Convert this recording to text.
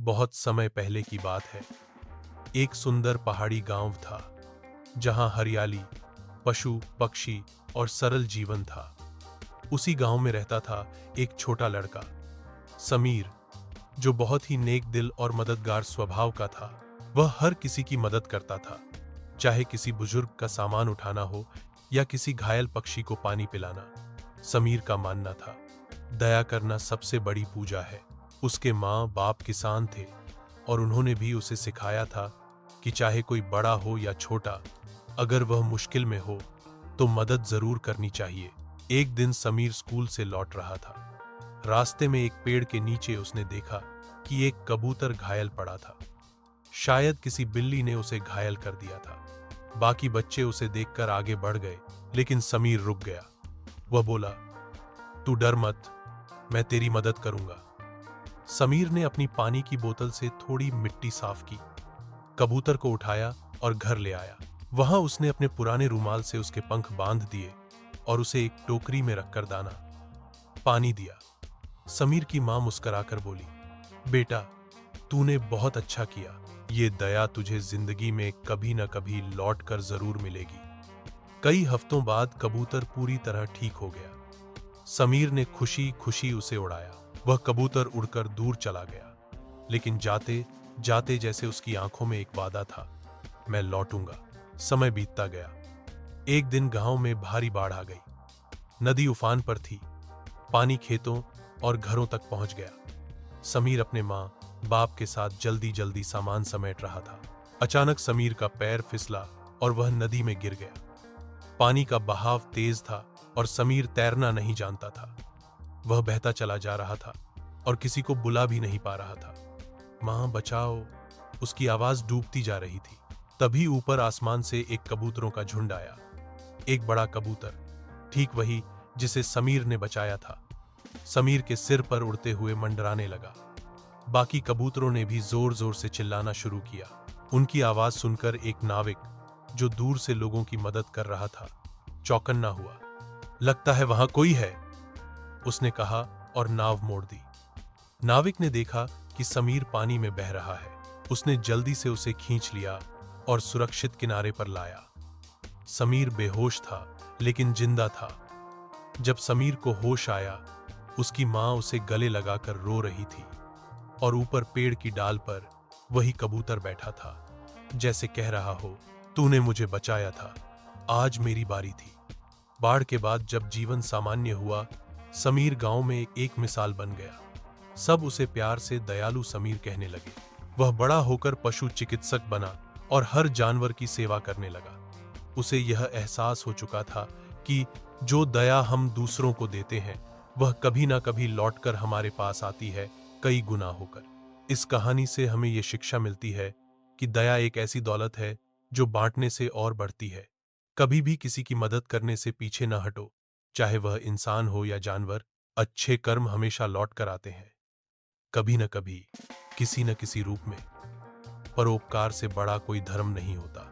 बहुत समय पहले की बात है। एक सुंदर पहाड़ी गांव था जहां हरियाली, पशु पक्षी और सरल जीवन था। उसी गांव में रहता था एक छोटा लड़का, समीर, जो बहुत ही नेक दिल और मददगार स्वभाव का था। वह हर किसी की मदद करता था, चाहे किसी बुजुर्ग का सामान उठाना हो या किसी घायल पक्षी को पानी पिलाना। समीर का मानना था, दया करना सबसे बड़ी पूजा है। उसके माँ बाप किसान थे और उन्होंने भी उसे सिखाया था कि चाहे कोई बड़ा हो या छोटा, अगर वह मुश्किल में हो तो मदद जरूर करनी चाहिए। एक दिन समीर स्कूल से लौट रहा था। रास्ते में एक पेड़ के नीचे उसने देखा कि एक कबूतर घायल पड़ा था। शायद किसी बिल्ली ने उसे घायल कर दिया था। बाकी बच्चे उसे देखकर आगे बढ़ गए, लेकिन समीर रुक गया। वह बोला, तू डर मत, मैं तेरी मदद करूंगा। समीर ने अपनी पानी की बोतल से थोड़ी मिट्टी साफ की, कबूतर को उठाया और घर ले आया। वहां उसने अपने पुराने रुमाल से उसके पंख बांध दिए और उसे एक टोकरी में रखकर दाना पानी दिया। समीर की मां मुस्कुराकर बोली, बेटा, तूने बहुत अच्छा किया। ये दया तुझे जिंदगी में कभी न कभी लौट कर जरूर मिलेगी। कई हफ्तों बाद कबूतर पूरी तरह ठीक हो गया। समीर ने खुशी खुशी उसे उड़ाया। वह कबूतर उड़कर दूर चला गया, लेकिन जाते जाते जैसे उसकी आंखों में एक वादा था, मैं लौटूंगा। समय बीतता गया। एक दिन गांव में भारी बाढ़ आ गई। नदी उफान पर थी। पानी खेतों और घरों तक पहुंच गया। समीर अपने मां बाप के साथ जल्दी जल्दी सामान समेट रहा था। अचानक समीर का पैर फिसला और वह नदी में गिर गया। पानी का बहाव तेज था और समीर तैरना नहीं जानता था। वह बहता चला जा रहा था और किसी को बुला भी नहीं पा रहा था। मां बचाओ, उसकी आवाज डूबती जा रही थी। तभी ऊपर आसमान से एक कबूतरों का झुंड आया। एक बड़ा कबूतर, ठीक वही जिसे समीर ने बचाया था, समीर के सिर पर उड़ते हुए मंडराने लगा। बाकी कबूतरों ने भी जोर जोर से चिल्लाना शुरू किया। उनकी आवाज सुनकर एक नाविक, जो दूर से लोगों की मदद कर रहा था, चौकन्ना हुआ। लगता है वहां कोई है, उसने कहा और नाव मोड़ दी। नाविक ने देखा कि समीर पानी में बह रहा है। उसने जल्दी से उसे खींच लिया और सुरक्षित किनारे पर लाया। समीर बेहोश था, लेकिन जिंदा था। जब समीर को होश आया, उसकी मां उसे गले लगाकर रो रही थी और ऊपर पेड़ की डाल पर वही कबूतर बैठा था, जैसे कह रहा हो, तूने मुझे बचाया था, आज मेरी बारी थी। बाढ़ के बाद जब जीवन सामान्य हुआ, समीर गांव में एक मिसाल बन गया। सब उसे प्यार से दयालु समीर कहने लगे। वह बड़ा होकर पशु चिकित्सक बना और हर जानवर की सेवा करने लगा। उसे यह एहसास हो चुका था कि जो दया हम दूसरों को देते हैं, वह कभी ना कभी लौटकर हमारे पास आती है, कई गुना होकर। इस कहानी से हमें यह शिक्षा मिलती है कि दया एक ऐसी दौलत है जो बांटने से और बढ़ती है। कभी भी किसी की मदद करने से पीछे न हटो, चाहे वह इंसान हो या जानवर। अच्छे कर्म हमेशा लौट कर आते हैं, कभी न कभी, किसी न किसी रूप में। परोपकार से बड़ा कोई धर्म नहीं होता।